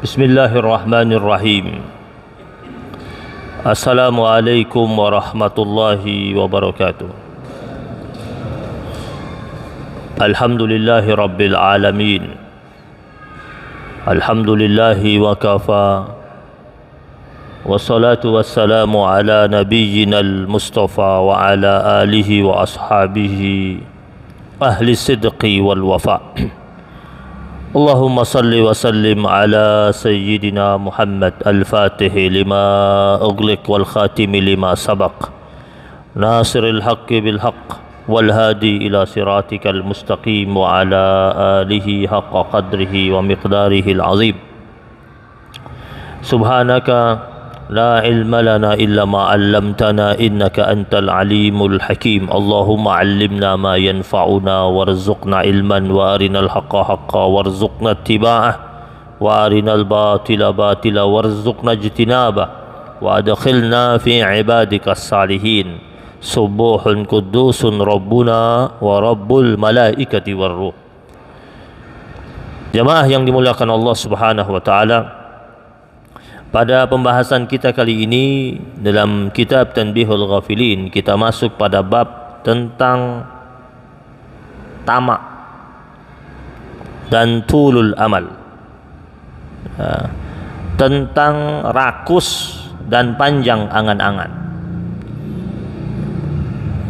Bismillahirrahmanirrahim. Assalamualaikum warahmatullahi wabarakatuh. Alhamdulillahi rabbil alamin. Alhamdulillahi wa kafa. Wassalatu wassalamu ala nabiyyina al-mustafa wa ala alihi wa ashabihi ahli sidqi wal wafa. Allahumma salli wa sallim ala sayyidina Muhammad al-Fatihi lima ughliq wal khatimi lima sabaq nasiril haqqi bil haqq wal hadi ila siratikal mustaqim wa ala alihi haqqa qadrihi wa miqdarihi al-azim. Subhanaka la ilma lana illa ma 'allamtana innaka antal alimul hakim. Allahumma 'allimna ma yanfa'una warzuqna ilman wa arinal haqqa haqqan warzuqna ittiba'ah wa arinal batila batila warzuqna ijtinabah wa adkhilna fi ibadikas salihin. Subuhun qudusun rabbuna wa rabbul malaikati war ruh. Jamaah yang dimuliakan Allah Subhanahu wa taala, pada pembahasan kita kali ini dalam kitab Tanbihul Ghafilin, kita masuk pada bab tentang tamak dan tulul amal, tentang rakus dan panjang angan-angan,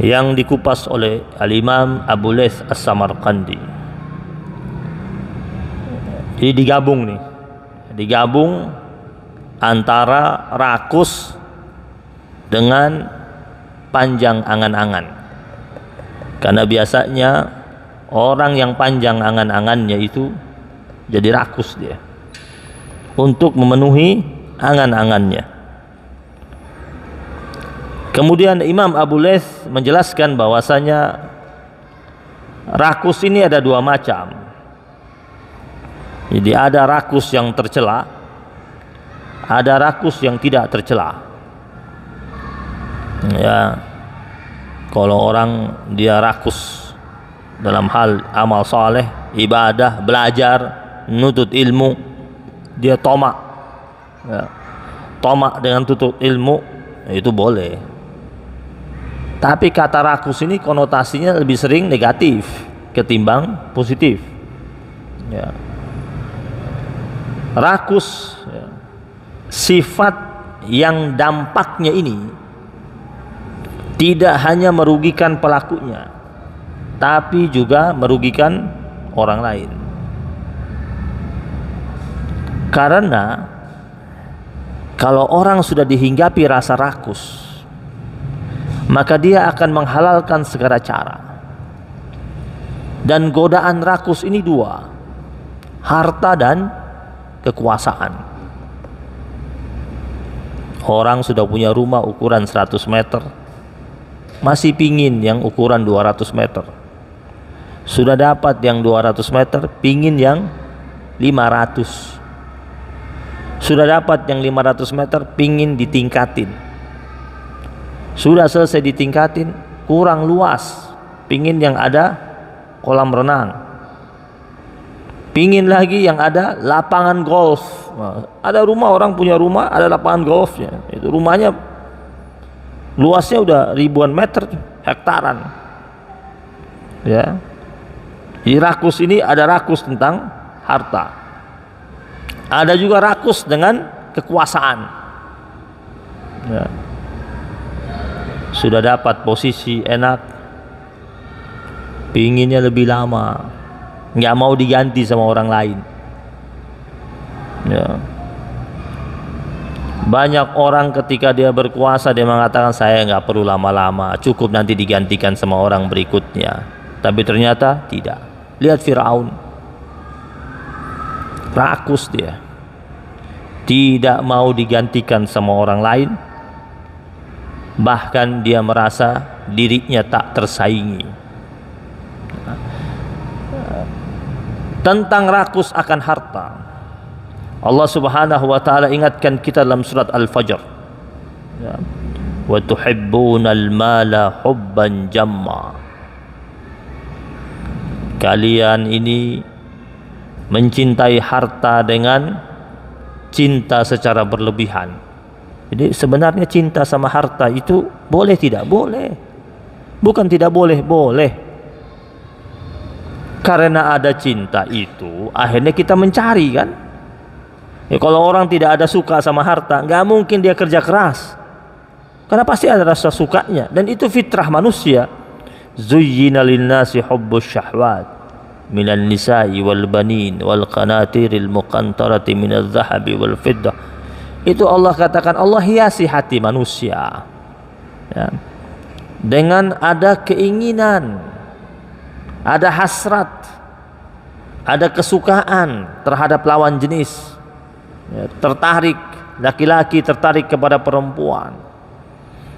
yang dikupas oleh Al-Imam Abu Laits As-Samarqandi. Jadi digabung antara rakus dengan panjang angan-angan. Karena biasanya orang yang panjang angan-angannya itu jadi rakus dia untuk memenuhi angan-angannya. Kemudian Imam Abu Laits menjelaskan bahwasanya rakus ini ada dua macam. Jadi ada rakus yang tercela, ada rakus yang tidak tercela. Ya, kalau orang dia rakus dalam hal amal saleh, ibadah, belajar, nutut ilmu, dia tomak, ya, tomak dengan tutut ilmu, itu boleh. Tapi kata rakus ini konotasinya lebih sering negatif ketimbang positif. Ya. Rakus, ya, sifat yang dampaknya ini tidak hanya merugikan pelakunya, tapi juga merugikan orang lain. Karena kalau orang sudah dihinggapi rasa rakus, maka dia akan menghalalkan segala cara. Dan godaan rakus ini dua, harta dan kekuasaan. Orang sudah punya rumah ukuran 100 meter, masih pingin yang ukuran 200 meter. Sudah dapat yang 200 meter, pingin yang 500. Sudah dapat yang 500 meter, pingin ditingkatin. Sudah selesai ditingkatin, kurang luas, pingin yang ada kolam renang. Pingin lagi yang ada lapangan golf. Nah, ada rumah, orang punya rumah, ada lapangan golfnya. Itu rumahnya luasnya udah ribuan meter, hektaran. Ya. Di rakus ini ada rakus tentang harta. Ada juga rakus dengan kekuasaan. Ya. Sudah dapat posisi enak, pinginnya lebih lama, nggak mau diganti sama orang lain. Ya. Banyak orang ketika dia berkuasa dia mengatakan saya nggak perlu lama-lama, cukup nanti digantikan sama orang berikutnya. Tapi ternyata tidak. Lihat Firaun, rakus dia, tidak mau digantikan sama orang lain, bahkan dia merasa dirinya tak tersaingi. Tentang rakus akan harta, Allah Subhanahu wa taala ingatkan kita dalam surat Al-Fajr, ya, wa tuhibbunal mala hubban jamma. Kalian ini mencintai harta dengan cinta secara berlebihan. Jadi sebenarnya cinta sama harta itu boleh tidak? Boleh. Bukan tidak boleh, boleh. Karena ada cinta itu akhirnya kita mencari kan. Ya, kalau orang tidak ada suka sama harta, nggak mungkin dia kerja keras. Karena pasti ada rasa sukanya, dan itu fitrah manusia. Zuyyina lin-nasi hubbus syahwat minan nisa'i wal banin wal qanatiril muqantarati minadh dhahabi wal fiddah. Itu Allah katakan, Allah hiasi hati manusia ya, dengan ada keinginan, ada hasrat, ada kesukaan terhadap lawan jenis ya, tertarik, laki-laki tertarik kepada perempuan.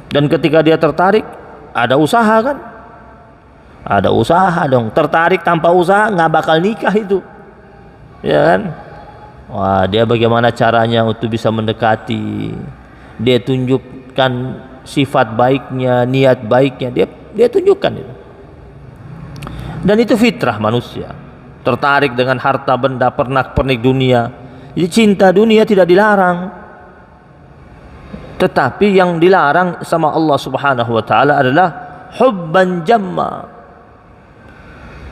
Dan ketika dia tertarik, ada usaha kan? Ada usaha dong. Tertarik tanpa usaha nggak bakal nikah itu, ya kan? Wah, dia bagaimana caranya untuk bisa mendekati? Dia tunjukkan sifat baiknya, niat baiknya. Dia tunjukkan itu. Dan itu fitrah manusia. Tertarik dengan harta benda, pernak-pernik dunia. Jadi cinta dunia tidak dilarang. Tetapi yang dilarang sama Allah Subhanahu wa taala adalah hubban jamma.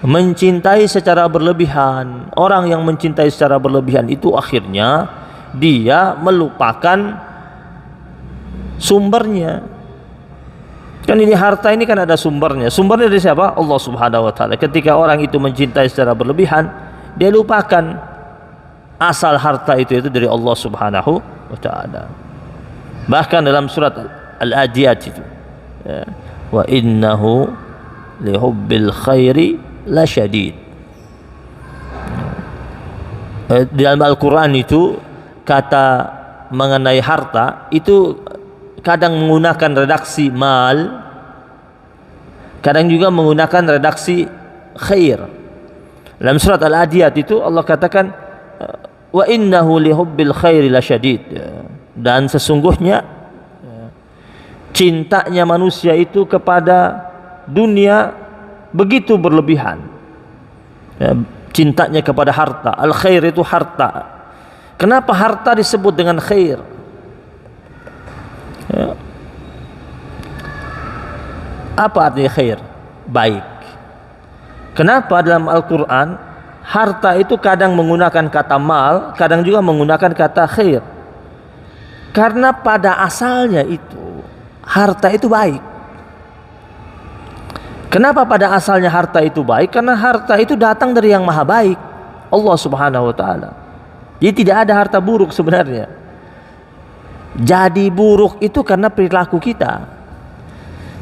Mencintai secara berlebihan. Orang yang mencintai secara berlebihan itu akhirnya dia melupakan sumbernya. Kan ini harta ini kan ada sumbernya. Sumbernya dari siapa? Allah Subhanahu wa taala. Ketika orang itu mencintai secara berlebihan, dia lupakan asal harta itu dari Allah Subhanahu wa taala. Bahkan dalam surat Al-Adiyat itu ya, wa innahu lihubbil khairi lasyadid. Dalam Al-Quran itu kata mengenai harta itu kadang menggunakan redaksi mal, kadang juga menggunakan redaksi khair. Dalam surat Al-Adiyat itu Allah katakan wa innahu lihubbil khairi lasyadid. Dan sesungguhnya cintanya manusia itu kepada dunia begitu berlebihan ya, cintanya kepada harta. Al-khair itu harta. Kenapa harta disebut dengan khair ya. Apa artinya khair? Baik. Kenapa dalam Al-Quran harta itu kadang menggunakan kata mal, kadang juga menggunakan kata khair? Karena pada asalnya itu harta itu baik. Kenapa pada asalnya harta itu baik? Karena harta itu datang dari yang maha baik, Allah Subhanahu wa taala. Jadi tidak ada harta buruk sebenarnya. Jadi buruk itu karena perilaku kita.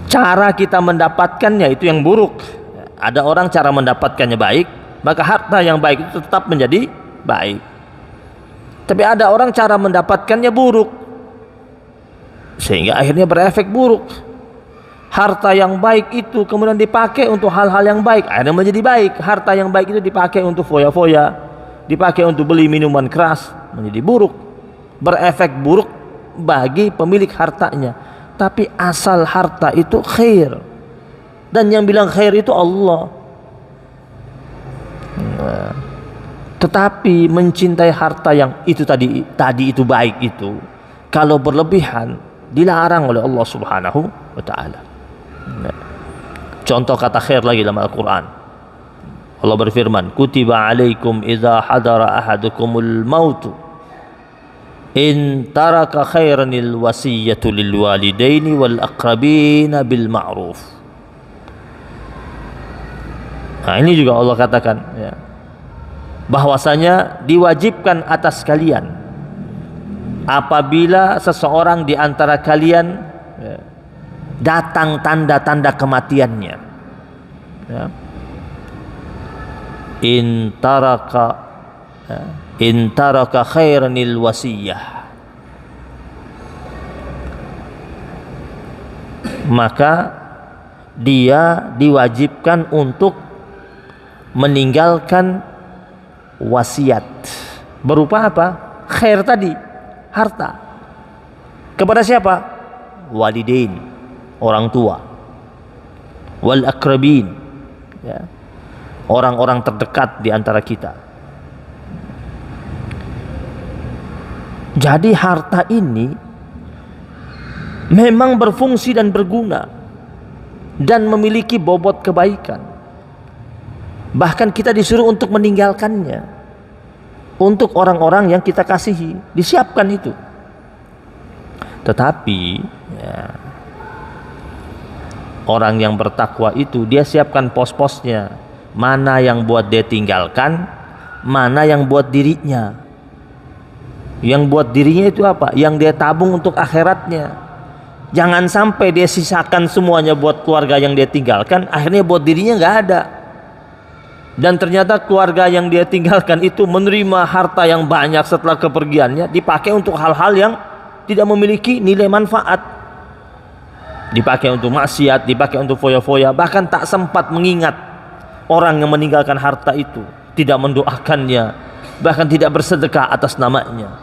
Cara kita mendapatkannya itu yang buruk. Ada orang cara mendapatkannya baik, maka harta yang baik itu tetap menjadi baik. Tapi ada orang cara mendapatkannya buruk, sehingga akhirnya berefek buruk. Harta yang baik itu kemudian dipakai untuk hal-hal yang baik, akhirnya menjadi baik. Harta yang baik itu dipakai untuk foya-foya, dipakai untuk beli minuman keras, menjadi buruk, berefek buruk bagi pemilik hartanya. Tapi asal harta itu khair, dan yang bilang khair itu Allah. Tetapi mencintai harta yang itu tadi itu baik itu, kalau berlebihan dilarang oleh Allah Subhanahu wa taala. Contoh kata khair lagi dalam Al-Quran. Allah berfirman, kutiba alaikum idza hadara ahadukumul mautu in taraka khairanil wasiyatu lil walidaini wal aqrabina bil ma'ruf. Nah, ini juga Allah katakan ya, bahwasanya diwajibkan atas kalian apabila seseorang di antara kalian ya, datang tanda-tanda kematiannya ya, in taraka khairanil wasiyah, maka dia diwajibkan untuk meninggalkan wasiat berupa apa? Khair tadi, harta. Kepada siapa? Walidain, orang tua. Wal akrabin ya, orang-orang terdekat di antara kita. Jadi harta ini memang berfungsi dan berguna dan memiliki bobot kebaikan. Bahkan kita disuruh untuk meninggalkannya untuk orang-orang yang kita kasihi, disiapkan itu. Tetapi ya, orang yang bertakwa itu dia siapkan pos-posnya, mana yang buat dia tinggalkan, mana yang buat dirinya. Yang buat dirinya itu apa? Yang dia tabung untuk akhiratnya. Jangan sampai dia sisakan semuanya buat keluarga yang dia tinggalkan, akhirnya buat dirinya nggak ada. Dan ternyata keluarga yang dia tinggalkan itu menerima harta yang banyak setelah kepergiannya, dipakai untuk hal-hal yang tidak memiliki nilai manfaat. Dipakai untuk maksiat, dipakai untuk foya-foya, bahkan tak sempat mengingat orang yang meninggalkan harta itu, tidak mendoakannya, bahkan tidak bersedekah atas namanya.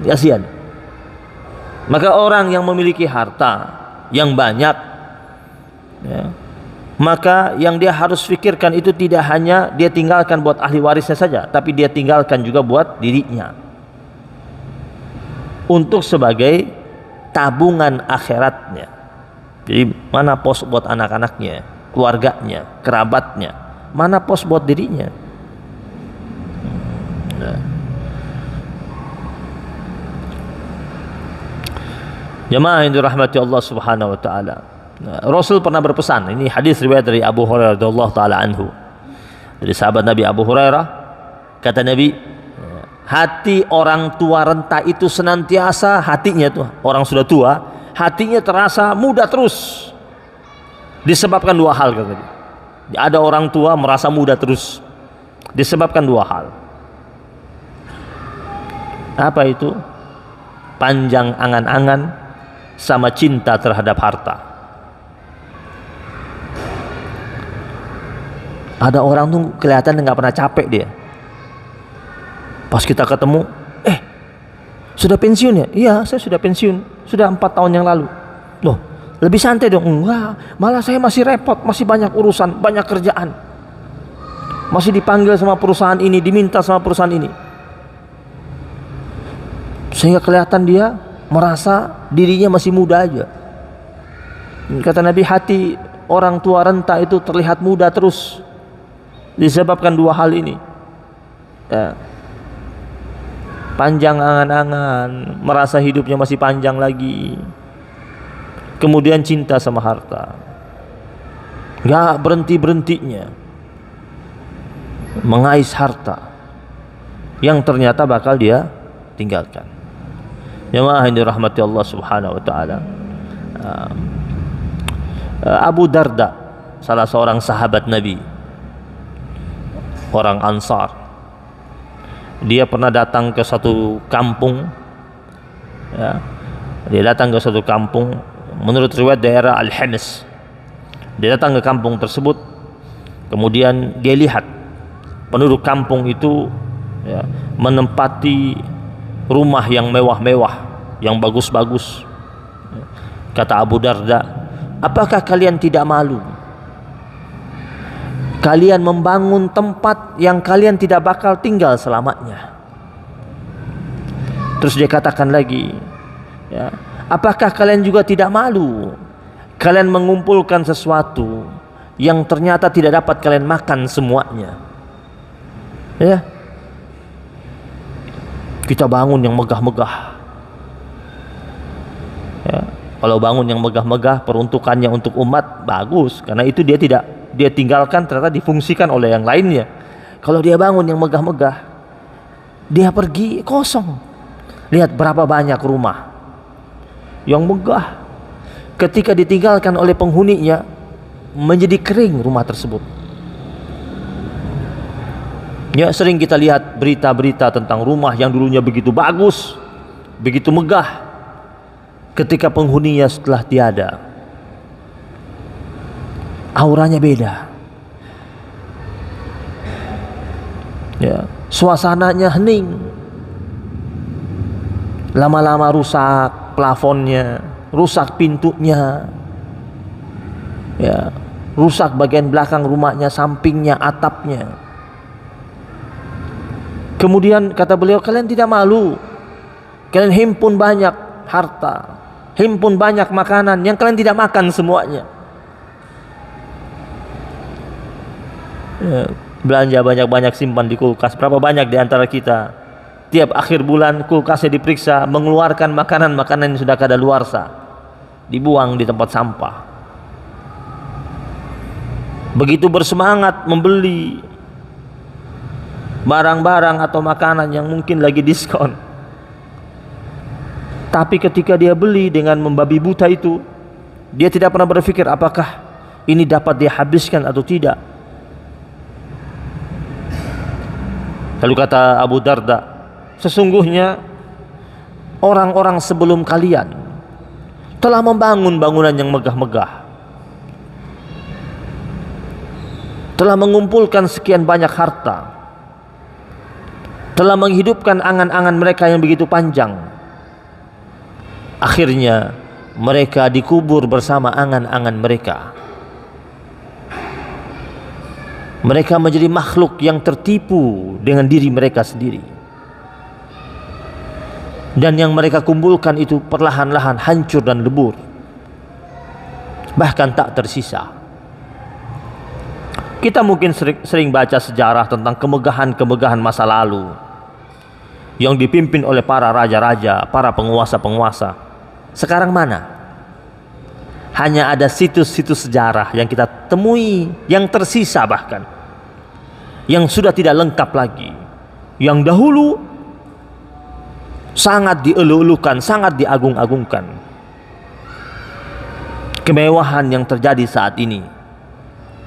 Kasihan. Maka orang yang memiliki harta yang banyak, ya, maka yang dia harus pikirkan itu tidak hanya dia tinggalkan buat ahli warisnya saja, tapi dia tinggalkan juga buat dirinya, untuk sebagai tabungan akhiratnya. Jadi mana pos buat anak-anaknya, keluarganya, kerabatnya, mana pos buat dirinya. Nah. Jemaah yang dirahmati Allah Subhanahu wa taala. Nah, Rasul pernah berpesan, ini hadis riwayat dari Abu Hurairah radhiyallahu taala anhu. Dari sahabat Nabi Abu Hurairah, kata Nabi, hati orang tua renta itu senantiasa, hatinya tuh orang sudah tua, hatinya terasa muda terus. Disebabkan dua hal, kata dia. Ada orang tua merasa muda terus disebabkan dua hal. Apa itu? Panjang angan-angan sama cinta terhadap harta. Ada orang tuh kelihatan nggak pernah capek dia. Pas kita ketemu, sudah pensiun ya? Iya, saya sudah pensiun, sudah 4 tahun yang lalu. Loh, lebih santai dong. Enggak, malah saya masih repot, masih banyak urusan, banyak kerjaan, masih dipanggil sama perusahaan ini, diminta sama perusahaan ini, sehingga kelihatan dia merasa dirinya masih muda aja. Kata Nabi, hati orang tua renta itu terlihat muda terus disebabkan dua hal ini, ya. Panjang angan-angan, merasa hidupnya masih panjang lagi, kemudian cinta sama harta, gak berhenti-berhentinya mengais harta yang ternyata bakal dia tinggalkan. Jemaah yang dirahmati Allah Subhanahu wa taala. Abu Darda, salah seorang sahabat Nabi, orang Ansar. Dia pernah datang ke satu kampung, ya. Dia datang ke satu kampung, menurut riwayat daerah Al-Hims. Dia datang ke kampung tersebut, kemudian dia lihat penduduk kampung itu, ya, menempati rumah yang mewah-mewah, yang bagus-bagus. Kata Abu Darda, apakah kalian tidak malu? Kalian membangun tempat yang kalian tidak bakal tinggal selamanya. Terus dia katakan lagi, ya, apakah kalian juga tidak malu? Kalian mengumpulkan sesuatu yang ternyata tidak dapat kalian makan semuanya. Ya, kita bangun yang megah-megah, ya. Kalau bangun yang megah-megah, peruntukannya untuk umat, bagus, karena itu dia tinggalkan, ternyata difungsikan oleh yang lainnya. Kalau dia bangun yang megah-megah, dia pergi kosong. Lihat berapa banyak rumah yang megah, ketika ditinggalkan oleh penghuninya, menjadi kering rumah tersebut. Ya, sering kita lihat berita-berita tentang rumah yang dulunya begitu bagus, begitu megah, ketika penghuninya setelah tiada, auranya beda, ya, suasananya hening, lama-lama rusak plafonnya, rusak pintunya, ya, rusak bagian belakang rumahnya, sampingnya, atapnya. Kemudian kata beliau, kalian tidak malu Kalian himpun banyak harta, himpun banyak makanan yang kalian tidak makan semuanya. Belanja banyak-banyak, simpan di kulkas. Berapa banyak di antara kita tiap akhir bulan kulkasnya diperiksa, mengeluarkan makanan-makanan yang sudah kadaluarsa, dibuang di tempat sampah. Begitu bersemangat membeli barang-barang atau makanan yang mungkin lagi diskon, tapi ketika dia beli dengan membabi buta itu, dia tidak pernah berpikir apakah ini dapat dia habiskan atau tidak. Lalu kata Abu Darda, sesungguhnya orang-orang sebelum kalian telah membangun bangunan yang megah-megah, telah mengumpulkan sekian banyak harta, telah menghidupkan angan-angan mereka yang begitu panjang. Akhirnya mereka dikubur bersama angan-angan mereka. Mereka menjadi makhluk yang tertipu dengan diri mereka sendiri. Dan yang mereka kumpulkan itu perlahan-lahan hancur dan lebur, bahkan tak tersisa. Kita mungkin sering baca sejarah tentang kemegahan-kemegahan masa lalu yang dipimpin oleh para raja-raja, para penguasa-penguasa. Sekarang mana? Hanya ada situs-situs sejarah yang kita temui, yang tersisa bahkan, yang sudah tidak lengkap lagi. Yang dahulu sangat dielu-elukan, sangat diagung-agungkan. Kemewahan yang terjadi saat ini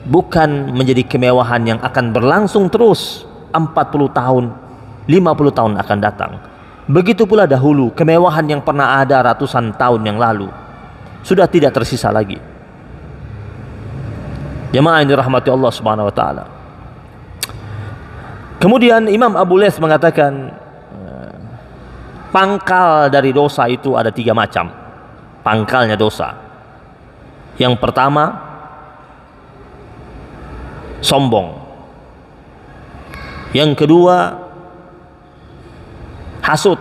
bukan menjadi kemewahan yang akan berlangsung terus 40 tahun, 50 tahun akan datang. Begitu pula dahulu, kemewahan yang pernah ada ratusan tahun yang lalu sudah tidak tersisa lagi. Jemaah yang dirahmati Allah Subhanahu wa taala. Kemudian Imam Abu Laits mengatakan, pangkal dari dosa itu ada 3 macam. Pangkalnya dosa. Yang pertama, sombong. Yang kedua, hasud.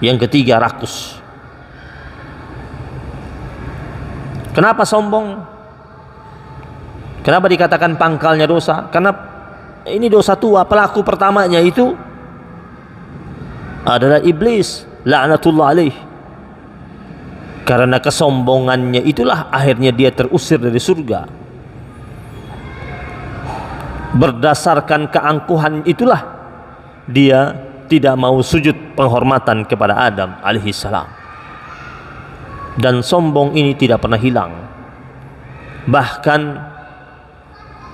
Yang ketiga, rakus. Kenapa sombong? Kenapa dikatakan pangkalnya dosa? Karena ini dosa tua. Pelaku pertamanya itu adalah iblis, laknatullah alaih. Karena kesombongannya itulah akhirnya dia terusir dari surga. Berdasarkan keangkuhan itulah dia tidak mau sujud penghormatan kepada Adam alaihissalam. Dan sombong ini tidak pernah hilang, bahkan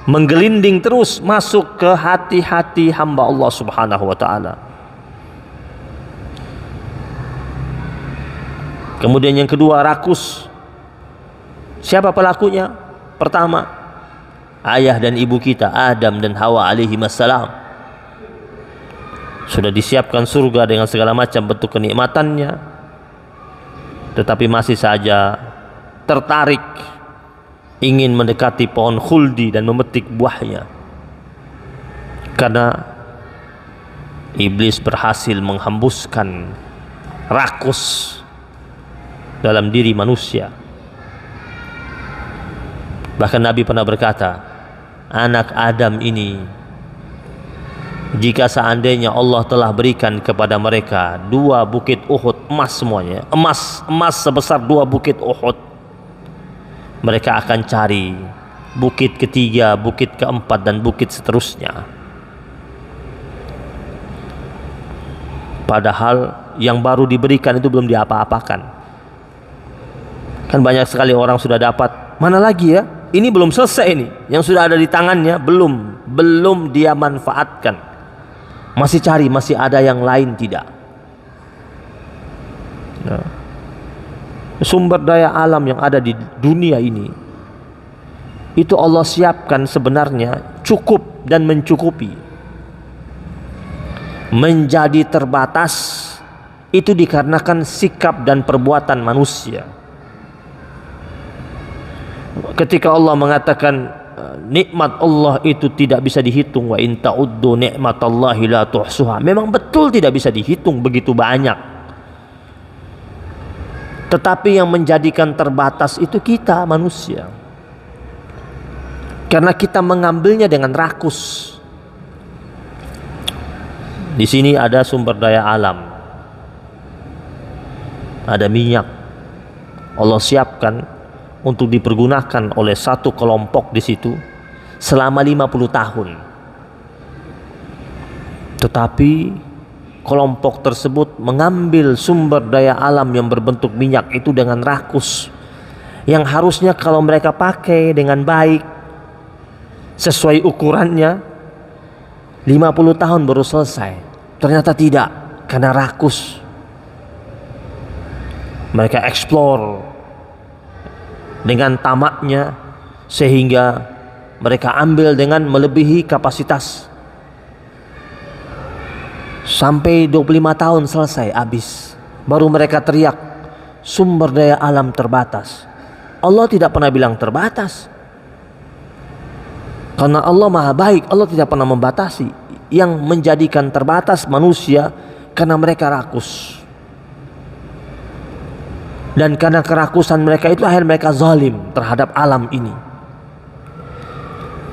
menggelinding terus masuk ke hati-hati hamba Allah Subhanahu wa taala. Kemudian yang kedua, rakus. Siapa pelakunya? Pertama, ayah dan ibu kita Adam dan Hawa alaihi wassalam. Sudah disiapkan surga dengan segala macam bentuk kenikmatannya, tetapi masih saja tertarik ingin mendekati pohon khuldi dan memetik buahnya. Karena iblis berhasil menghembuskan rakus dalam diri manusia. Bahkan Nabi pernah berkata, anak Adam ini, jika seandainya Allah telah berikan kepada mereka 2 bukit Uhud, emas semuanya, emas sebesar 2 bukit Uhud, mereka akan cari bukit ketiga, bukit keempat, dan bukit seterusnya. Padahal yang baru diberikan itu belum diapa-apakan. Kan banyak sekali orang sudah dapat, mana lagi ya? Ini belum selesai ini. Yang sudah ada di tangannya belum dia manfaatkan. Masih cari, masih ada yang lain tidak. Nah, sumber daya alam yang ada di dunia ini itu Allah siapkan sebenarnya cukup dan mencukupi. Menjadi terbatas itu dikarenakan sikap dan perbuatan manusia. Ketika Allah mengatakan nikmat Allah itu tidak bisa dihitung. Wa in ta'uddu ni'matallahi la tuhsuha. Memang betul tidak bisa dihitung begitu banyak. Tetapi yang menjadikan terbatas itu kita manusia. Karena kita mengambilnya dengan rakus. Di sini ada sumber daya alam. Ada minyak. Allah siapkan untuk dipergunakan oleh satu kelompok di situ selama 50 tahun. Tetapi kelompok tersebut mengambil sumber daya alam yang berbentuk minyak itu dengan rakus. Yang harusnya kalau mereka pakai dengan baik sesuai ukurannya 50 tahun baru selesai. Ternyata tidak, karena rakus. Mereka eksplor dengan tamaknya sehingga mereka ambil dengan melebihi kapasitas. Sampai 25 tahun selesai, habis. Baru mereka teriak, sumber daya alam terbatas. Allah tidak pernah bilang terbatas. Karena Allah maha baik, Allah tidak pernah membatasi. Yang menjadikan terbatas manusia karena mereka rakus. Dan karena kerakusan mereka itu akhirnya mereka zalim terhadap alam ini.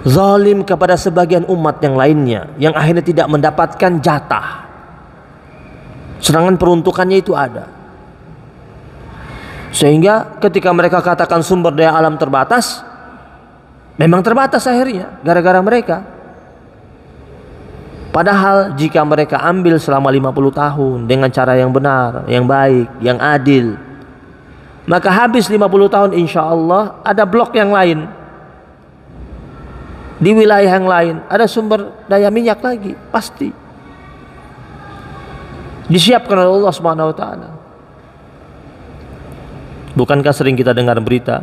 Zalim kepada sebagian umat yang lainnya yang akhirnya tidak mendapatkan jatah. Sedangkan peruntukannya itu ada. Sehingga ketika mereka katakan sumber daya alam terbatas, memang terbatas akhirnya gara-gara mereka. Padahal jika mereka ambil selama 50 tahun dengan cara yang benar, yang baik, yang adil, maka habis 50 tahun insya Allah ada blok yang lain. Di wilayah yang lain ada sumber daya minyak lagi, pasti. Disiapkan oleh Allah Subhanahu wa taala. Bukankah sering kita dengar berita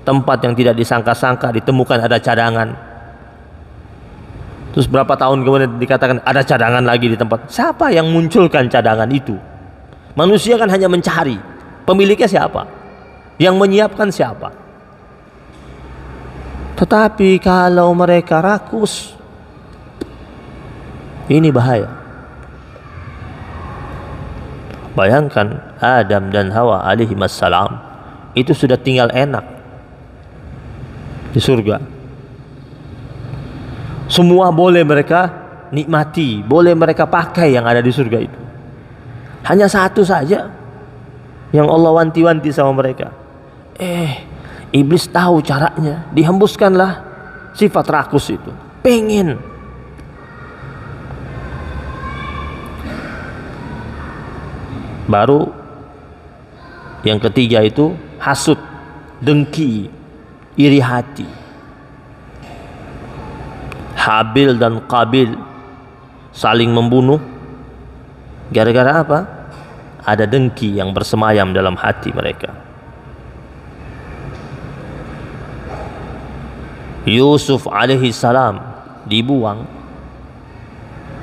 tempat yang tidak disangka-sangka ditemukan ada cadangan. Terus berapa tahun kemudian dikatakan ada cadangan lagi di tempat. Siapa yang munculkan cadangan itu? Manusia kan hanya mencari. Pemiliknya siapa? Yang menyiapkan siapa? Tetapi kalau mereka rakus, ini bahaya. Bayangkan Adam dan Hawa alaihi wassalam itu sudah tinggal enak di surga. Semua boleh mereka nikmati, boleh mereka pakai yang ada di surga itu. Hanya satu saja yang Allah wanti-wanti sama mereka. Iblis tahu caranya, dihembuskanlah sifat rakus itu. Pengen. Baru yang ketiga itu hasud, dengki, iri hati. Habil dan Qabil saling membunuh gara-gara apa? Ada dengki yang bersemayam dalam hati mereka. Yusuf alaihi salam dibuang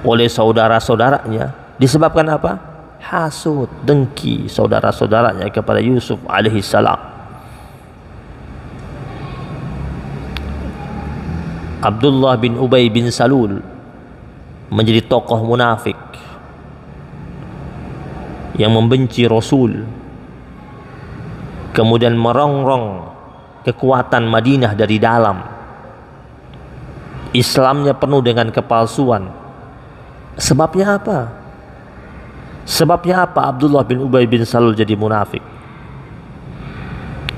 oleh saudara-saudaranya disebabkan apa? Hasud, dengki saudara-saudaranya kepada Yusuf alaihi salam. Abdullah bin Ubay bin Salul menjadi tokoh munafik yang membenci Rasul, kemudian merongrong kekuatan Madinah dari dalam. Islamnya penuh dengan kepalsuan. Sebabnya apa? Sebabnya apa Abdullah bin Ubay bin Salul jadi munafik?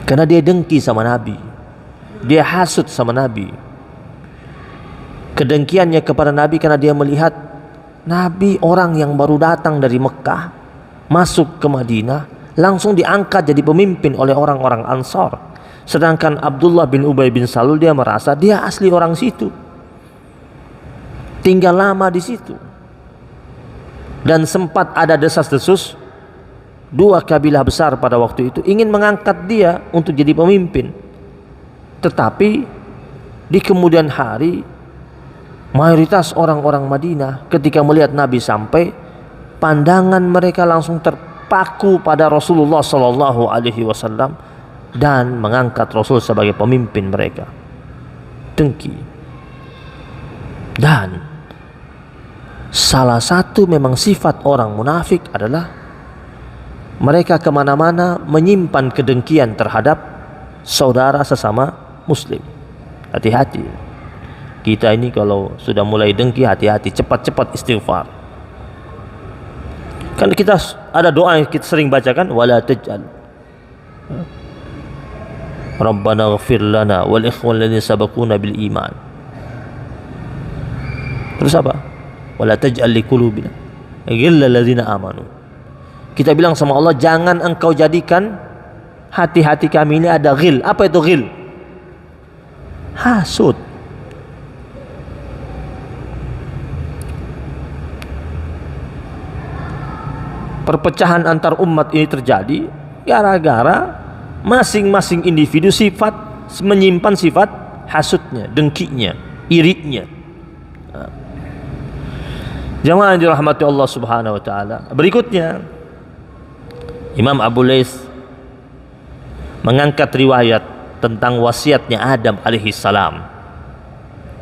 Karena dia dengki sama Nabi, dia hasud sama Nabi. Kedengkiannya kepada Nabi karena dia melihat Nabi orang yang baru datang dari Mekah masuk ke Madinah langsung diangkat jadi pemimpin oleh orang-orang Ansar. Sedangkan Abdullah bin Ubay bin Salul dia merasa dia asli orang situ, tinggal lama di situ, dan sempat ada desas-desus dua kabilah besar pada waktu itu ingin mengangkat dia untuk jadi pemimpin. Tetapi di kemudian hari mayoritas orang-orang Madinah ketika melihat Nabi sampai, pandangan mereka langsung terpaku pada Rasulullah Sallallahu Alaihi Wasallam dan mengangkat Rasul sebagai pemimpin mereka. dengki. Dan salah satu memang sifat orang munafik adalah mereka kemana-mana menyimpan kedengkian terhadap saudara sesama muslim. Hati-hati. Kita ini kalau sudah mulai dengki, hati-hati, cepat-cepat istighfar. Kan kita ada doa yang kita sering bacakan, wala taj'al Rabbana ighfir lana wal ikhwan ladzina sabaquna bil iman. Terus apa? Wala taj'al li qulubina ghillal ladzina amanu. Kita bilang sama Allah, jangan engkau jadikan hati-hati kami ini ada ghil. Apa itu ghil? Hasud. Perpecahan antar umat ini terjadi gara-gara masing-masing individu menyimpan sifat hasudnya, dengkinya, irinya. Jamaah yang dirahmati Allah Subhanahu wa taala. Berikutnya Imam Abu Laits mengangkat riwayat tentang wasiatnya Adam alaihi salam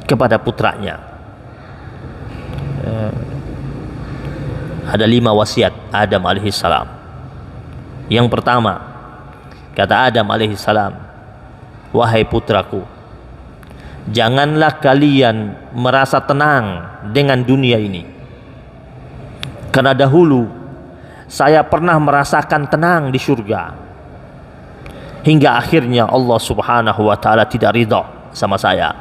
kepada putranya. Ada 5 wasiat Adam alaihi salam. Yang pertama, kata Adam alaihi salam, wahai putraku, janganlah kalian merasa tenang dengan dunia ini, karena dahulu saya pernah merasakan tenang di surga, hingga akhirnya Allah Subhanahu wa taala tidak ridha sama saya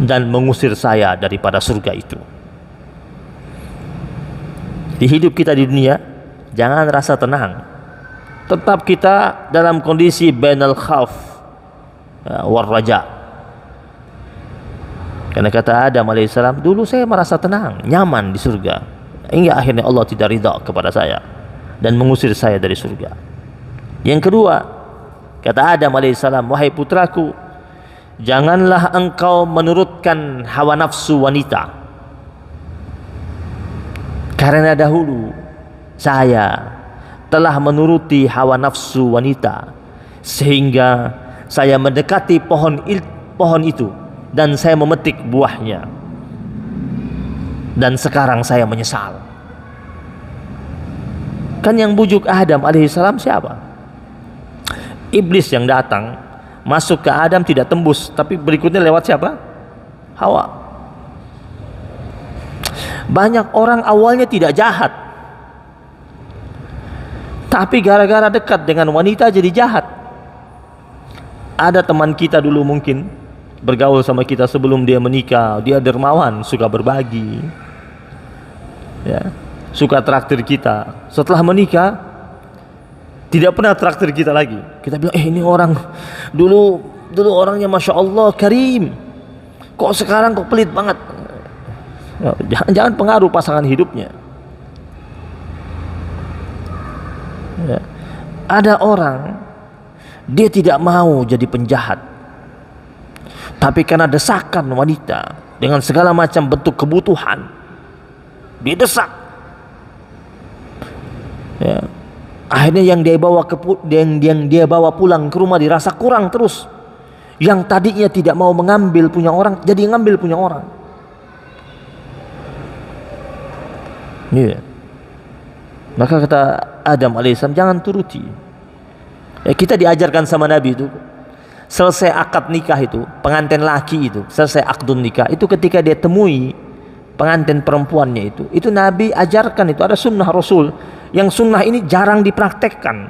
dan mengusir saya daripada surga itu. Di hidup kita di dunia, jangan rasa tenang. Tetap kita dalam kondisi bainal khauf war raja. Karena kata Adam alaihissalam, dulu saya merasa tenang, nyaman di surga, hingga akhirnya Allah tidak ridha kepada saya dan mengusir saya dari surga. Yang kedua, kata Adam alaihissalam, wahai putraku, janganlah engkau menurutkan hawa nafsu wanita, karena dahulu saya telah menuruti hawa nafsu wanita sehingga saya mendekati pohon itu dan saya memetik buahnya, dan sekarang saya menyesal. Kan yang bujuk Adam alaihissalam siapa? Iblis yang datang masuk ke Adam, tidak tembus, tapi berikutnya lewat siapa? Hawa. Banyak orang awalnya tidak jahat, tapi gara-gara dekat dengan wanita jadi jahat. Ada teman kita dulu mungkin bergaul sama kita sebelum dia menikah, dia dermawan, suka berbagi, ya, suka traktir kita. Setelah menikah tidak pernah traktir kita lagi. Kita bilang, ini orang dulu orangnya masya Allah karim, kok sekarang kok pelit banget. Jangan pengaruh pasangan hidupnya. Ya. Ada orang dia tidak mau jadi penjahat, tapi karena desakan wanita dengan segala macam bentuk kebutuhan, dia desak. Ya. Akhirnya yang dia bawa pulang ke rumah dirasa kurang terus. Yang tadinya tidak mau mengambil punya orang, jadi ngambil punya orang. Yeah. Maka kata Adam alaihissalam, jangan turuti. Ya, kita diajarkan sama Nabi itu, selesai akad nikah itu, pengantin laki itu, selesai akdun nikah itu, ketika dia temui pengantin perempuannya itu Nabi ajarkan, itu ada sunnah Rasul. Yang sunnah ini jarang dipraktekkan.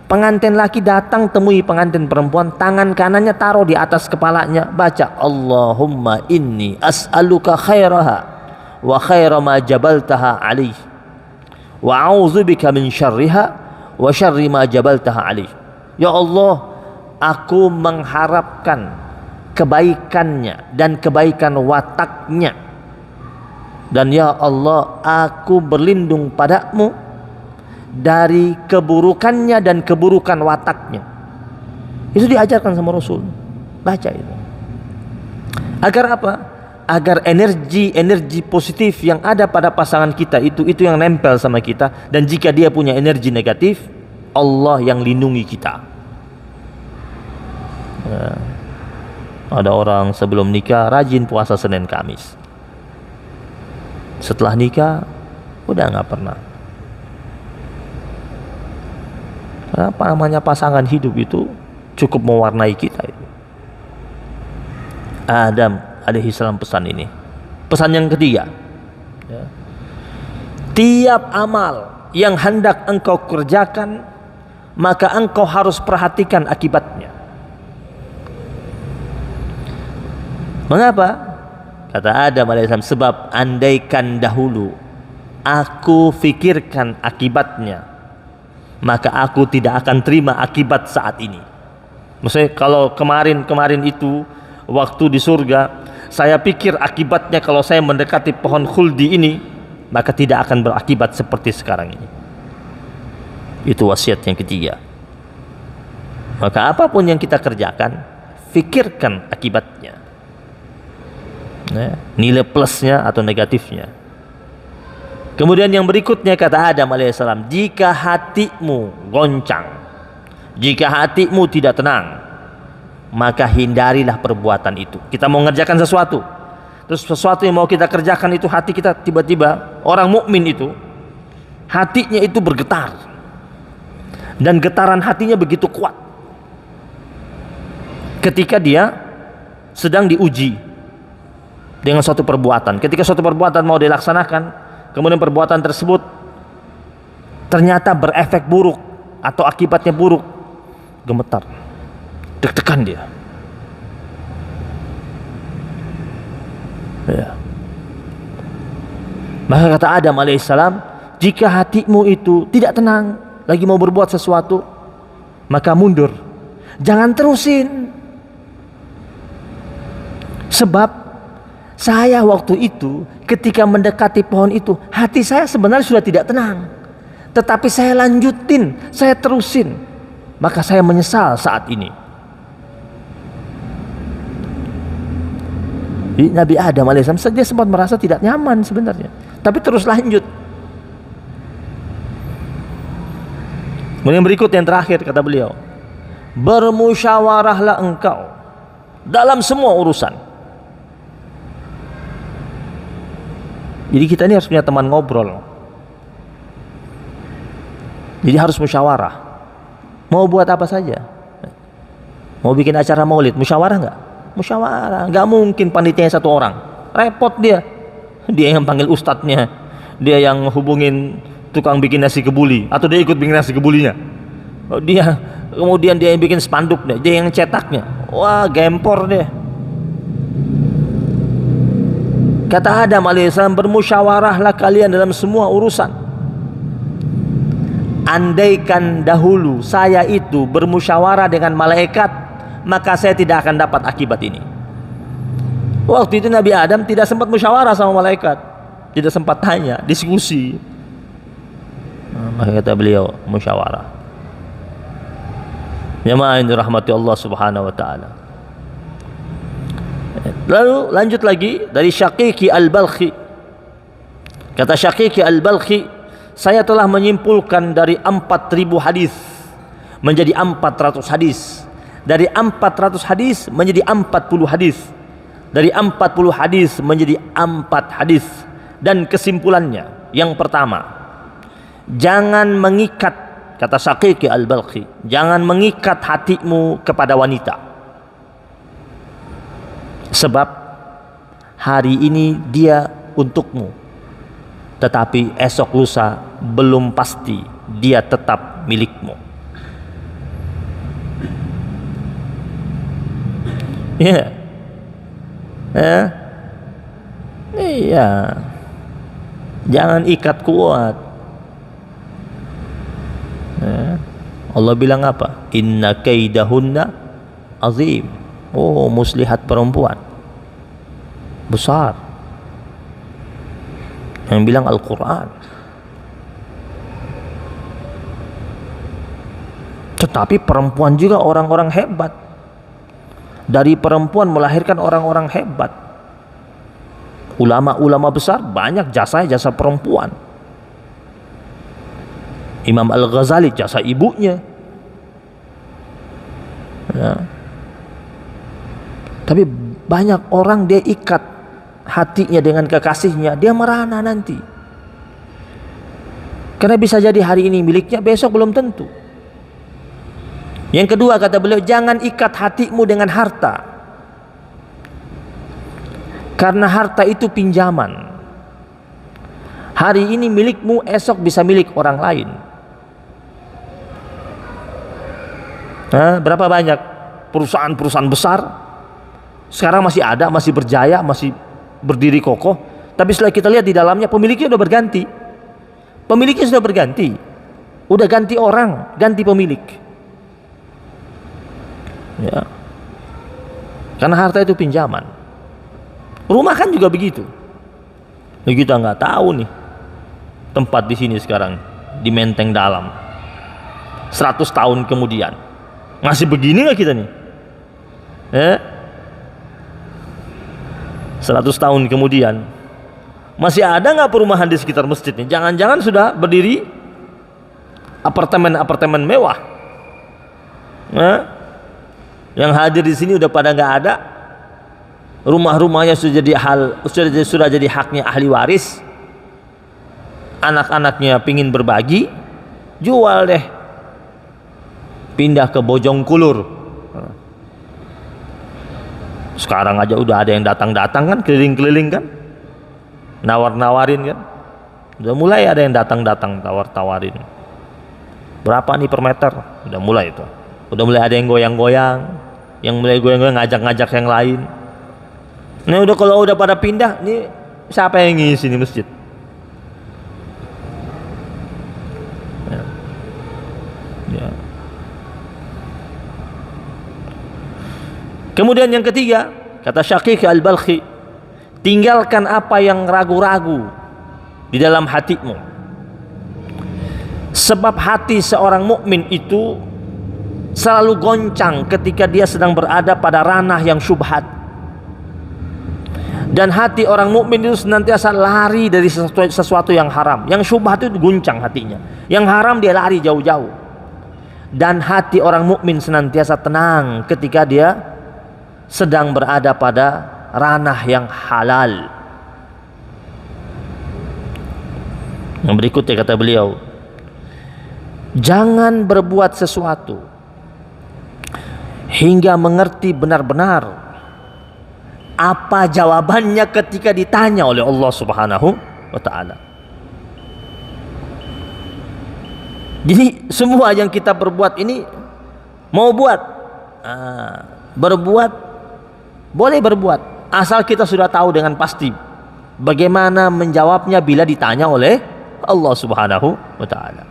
Pengantin laki datang temui pengantin perempuan, tangan kanannya taruh di atas kepalanya, baca Allahumma inni as'aluka khairaha wa khaira ma jabaltaha alaih wa a'udzubika min syarriha wa syarri ma jabaltaha alaih. Ya Allah, aku mengharapkan kebaikannya dan kebaikan wataknya, dan ya Allah, aku berlindung padamu dari keburukannya dan keburukan wataknya. Itu diajarkan sama Rasul. Baca itu. Agar apa? Agar energi positif yang ada pada pasangan kita itu yang nempel sama kita, dan jika dia punya energi negatif, Allah yang lindungi kita. Ada orang sebelum nikah rajin puasa Senin Kamis, setelah nikah udah nggak pernah. Apa namanya, pasangan hidup itu cukup mewarnai kita itu. Adam alaihi salam pesan ini. Pesan yang ketiga, ya. Tiap amal yang hendak engkau kerjakan, maka engkau harus perhatikan akibatnya. Mengapa? Kata Adam alaihissalam, sebab andaikan dahulu aku fikirkan akibatnya, maka aku tidak akan terima akibat saat ini. Maksudnya kalau kemarin itu waktu di surga, saya pikir akibatnya kalau saya mendekati pohon khuldi ini, maka tidak akan berakibat seperti sekarang ini. Itu wasiat yang ketiga. Maka apapun yang kita kerjakan, fikirkan akibatnya, nilai plusnya atau negatifnya. Kemudian yang berikutnya kata Adam alaihissalam, jika hatimu goncang, jika hatimu tidak tenang, maka hindarilah perbuatan itu. Kita mau ngerjakan sesuatu, terus sesuatu yang mau kita kerjakan itu hati kita tiba-tiba, orang mukmin itu hatinya itu bergetar, dan getaran hatinya begitu kuat ketika dia sedang diuji dengan suatu perbuatan. Ketika suatu perbuatan mau dilaksanakan, kemudian perbuatan tersebut ternyata berefek buruk atau akibatnya buruk, gemetar, deg-degan dia. Ya. Maka kata Adam alaihissalam, jika hatimu itu tidak tenang, lagi mau berbuat sesuatu, maka mundur, jangan terusin. Sebab saya waktu itu ketika mendekati pohon itu, hati saya sebenarnya sudah tidak tenang, tetapi saya lanjutin, saya terusin, maka saya menyesal saat ini. Jadi Nabi Adam alaihissalam dia sempat merasa tidak nyaman sebenarnya, tapi terus lanjut. Kemudian berikut yang terakhir kata beliau, bermusyawarahlah engkau dalam semua urusan. Jadi kita ini harus punya teman ngobrol. Jadi harus musyawarah. Mau buat apa saja. Mau bikin acara maulid, musyawarah nggak? Musyawarah. Nggak mungkin panitianya satu orang. Repot dia. Dia yang panggil ustadznya. Dia yang hubungin tukang bikin nasi kebuli. Atau dia ikut bikin nasi kebulinya. Kemudian dia yang bikin spanduk deh. Dia yang cetaknya. Wah, gempor deh. Kata Adam alaihissalam, bermusyawarahlah kalian dalam semua urusan. Andaikan dahulu saya itu bermusyawarah dengan malaikat, maka saya tidak akan dapat akibat ini. Waktu itu Nabi Adam tidak sempat musyawarah sama malaikat, tidak sempat tanya, diskusi. Maka kata beliau, musyawarah. Jamaah yang dirahmati Allah subhanahu wa ta'ala. Lalu lanjut lagi dari Syaqiqi al-Balkhi. Kata Syaqiqi al-Balkhi, saya telah menyimpulkan dari 4.000 hadis menjadi 400 hadis. Dari 400 hadis menjadi 40 hadis. Dari 40 hadis menjadi 4 hadis. Dan kesimpulannya, yang pertama, jangan mengikat, kata Syaqiqi al-Balkhi, jangan mengikat hatimu kepada wanita. Sebab hari ini dia untukmu, tetapi esok lusa belum pasti dia tetap milikmu. Iya. Iya. Jangan ikat kuat. Allah bilang apa? Inna kaidahunna azim. Oh, muslihat perempuan besar. Yang bilang Al-Quran. Tetapi perempuan juga orang-orang hebat. Dari perempuan melahirkan orang-orang hebat. Ulama-ulama besar banyak jasa perempuan. Imam Al-Ghazali jasa ibunya. Ya. Tapi banyak orang dia ikat hatinya dengan kekasihnya, dia merana nanti. Karena bisa jadi hari ini miliknya, besok belum tentu. Yang kedua kata beliau, jangan ikat hatimu dengan harta. Karena harta itu pinjaman. Hari ini milikmu, esok bisa milik orang lain. Berapa banyak perusahaan-perusahaan besar sekarang masih ada, masih berjaya, masih berdiri kokoh, tapi setelah kita lihat di dalamnya pemiliknya sudah berganti. Pemiliknya sudah berganti, udah ganti orang, ganti pemilik. Ya. Karena harta itu pinjaman. Rumah kan juga begitu. Ya, kita nggak tahu nih tempat di sini sekarang di Menteng Dalam 100 tahun kemudian masih begini nggak kita nih? 100 tahun kemudian masih ada nggak perumahan di sekitar masjid nih? Jangan-jangan sudah berdiri apartemen-apartemen mewah. Yang hadir di sini udah pada nggak ada. Rumah-rumahnya sudah jadi haknya ahli waris. Anak-anaknya pingin berbagi, jual deh, pindah ke Bojongkulur. Sekarang aja udah ada yang datang-datang kan, keliling-keliling kan, nawar-nawarin kan, udah mulai ada yang datang-datang tawar-tawarin. Berapa nih per meter? Udah mulai itu. Udah mulai ada yang goyang-goyang, yang mulai goyang-goyang ngajak-ngajak yang lain. Nah udah, kalau udah pada pindah, nih siapa yang ngisi nih masjid? Ya. Kemudian yang ketiga, kata Syaqiq Al-Balkhi, tinggalkan apa yang ragu-ragu di dalam hatimu. Sebab hati seorang mukmin itu selalu goncang ketika dia sedang berada pada ranah yang syubhat. Dan hati orang mukmin itu senantiasa lari dari sesuatu yang haram. Yang syubhat itu guncang hatinya. Yang haram dia lari jauh-jauh. Dan hati orang mukmin senantiasa tenang ketika dia sedang berada pada ranah yang halal. Yang berikutnya kata beliau, jangan berbuat sesuatu hingga mengerti benar-benar apa jawabannya ketika ditanya oleh Allah Subhanahu wa ta'ala. Jadi semua yang kita berbuat ini, mau berbuat, boleh berbuat, asal kita sudah tahu dengan pasti bagaimana menjawabnya bila ditanya oleh Allah Subhanahu wa ta'ala.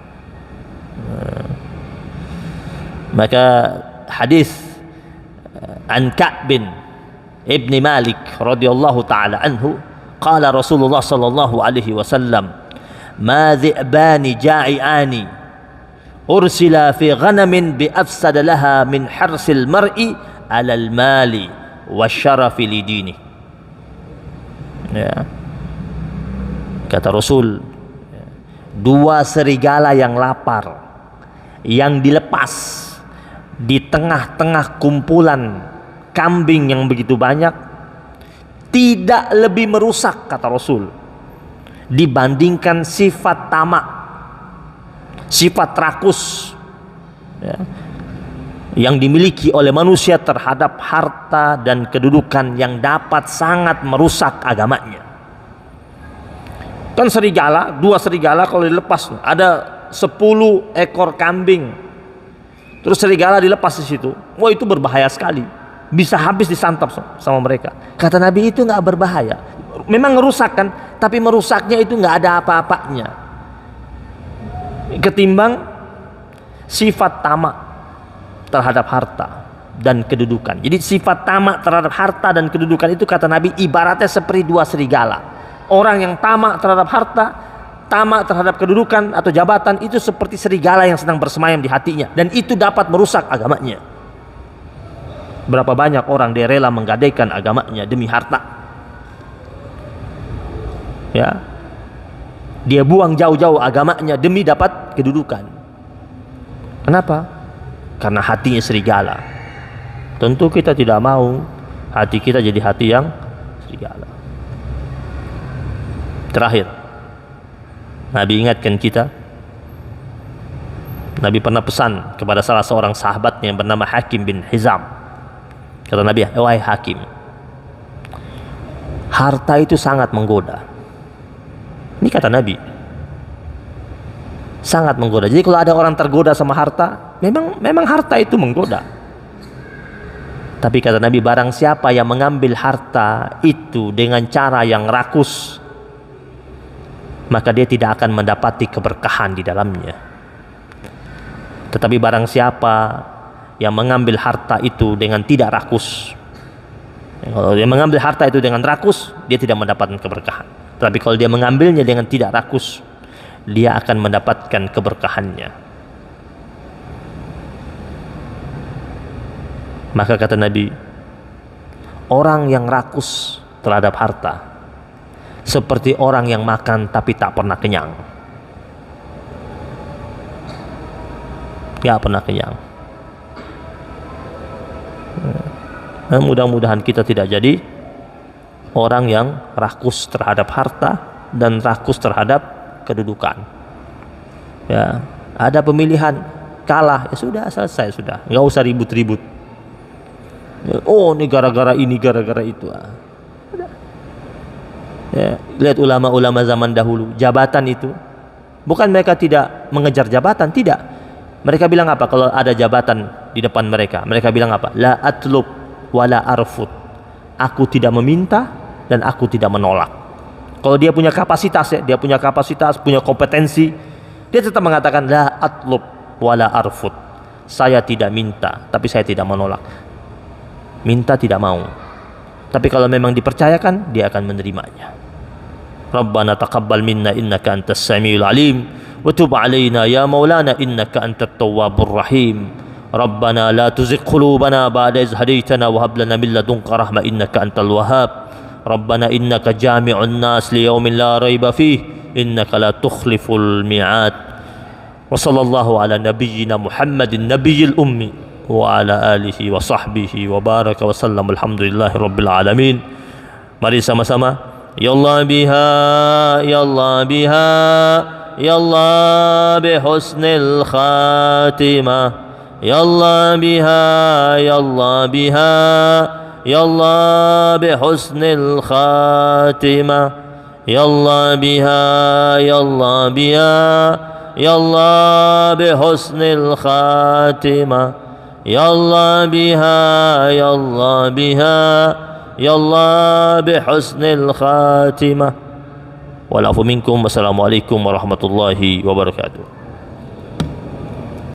Maka hadis an Ka'b bin Ibn Malik radhiyallahu ta'ala anhu, qala Rasulullah sallallahu alaihi wasallam, ma dhi'bani ja'i'ani ursila fi ghanamin bi afsad laha min harsil mar'i alal mali wasyarafi lidini. Ya. Kata Rasul, dua serigala yang lapar yang dilepas di tengah-tengah kumpulan kambing yang begitu banyak tidak lebih merusak, kata Rasul, dibandingkan sifat tamak, sifat rakus, ya, yang dimiliki oleh manusia terhadap harta dan kedudukan yang dapat sangat merusak agamanya. Kan serigala, dua serigala kalau dilepas, ada 10 ekor kambing, terus serigala dilepas di situ, wah itu berbahaya sekali, bisa habis disantap sama mereka. Kata Nabi, itu nggak berbahaya, memang merusak kan, tapi merusaknya itu nggak ada apa-apanya ketimbang sifat tamak terhadap harta dan kedudukan. Jadi sifat tamak terhadap harta dan kedudukan itu, kata Nabi, ibaratnya seperti dua serigala. Orang yang tamak terhadap harta, tamak terhadap kedudukan atau jabatan, itu seperti serigala yang sedang bersemayam di hatinya, dan itu dapat merusak agamanya. Berapa banyak orang dia rela menggadaikan agamanya demi harta, ya, dia buang jauh-jauh agamanya demi dapat kedudukan. Kenapa? Karena hatinya serigala. Tentu kita tidak mau Hati kita jadi hati yang serigala. Terakhir, Nabi ingatkan kita, Nabi pernah pesan kepada salah seorang sahabatnya yang bernama Hakim bin Hizam. Kata Nabi, wahai Hakim, harta itu sangat menggoda. Ini kata Nabi, sangat menggoda. Jadi kalau ada orang tergoda sama harta, memang harta itu menggoda. Tapi kata Nabi, barang siapa yang mengambil harta itu dengan cara yang rakus, maka dia tidak akan mendapati keberkahan di dalamnya. Tetapi barang siapa yang mengambil harta itu dengan tidak rakus, kalau dia mengambil harta itu dengan rakus, dia tidak mendapatkan keberkahan. Tapi kalau dia mengambilnya dengan tidak rakus, dia akan mendapatkan keberkahannya. Maka kata Nabi, orang yang rakus terhadap harta seperti orang yang makan tapi tak pernah kenyang. Gak pernah kenyang. Mudah-mudahan kita tidak jadi orang yang rakus terhadap harta dan rakus terhadap kedudukan. Ya, ada pemilihan, kalah, ya sudah, selesai sudah. Nggak usah ribut-ribut. Oh, ini gara-gara ini, gara-gara itu. Ya, lihat ulama-ulama zaman dahulu, jabatan itu bukan mereka tidak mengejar jabatan, tidak. Mereka bilang apa kalau ada jabatan di depan mereka? Mereka bilang apa? La atlub wala arfud. Aku tidak meminta dan aku tidak menolak. Kalau dia punya kapasitas, ya, dia punya kapasitas, punya kompetensi, dia tetap mengatakan la atlub wala arfud. Saya tidak minta, tapi saya tidak menolak. Minta tidak mau. Tapi kalau memang dipercayakan, dia akan menerimanya. Rabbana taqabbal minna innaka antas samiul alim wa tub alaina ya maulana innaka antat tawwabur rahim. Rabbana la tuzigh qulubana ba'da idh hadaytana wa hab lana min ladunka rahmah innaka antal wahhab. Rabbana innaka jami'un nas li yaumin la raiba fihi innaka la tukhliful mi'ad. Wa sallallahu ala nabiyyina Muhammadin nabiyil ummi wa ala alihi wa sahbihi wa baraka wa sallam. Alhamdulillahi rabbil alamin. Mari sama-sama, ya Allah biha, ya Allah biha, ya Allah bihusnil khatimah. Ya Allah biha, ya Allah biha, ya Allah bihusnil khatimah. Ya Allah biha, ya Allah biha, ya Allah bihusnil khatimah. Ya Allah biha, ya Allah biha, ya Allah bihusnil khatimah. Wal afu minkum. Wassalamualaikum warahmatullahi wabarakatuh.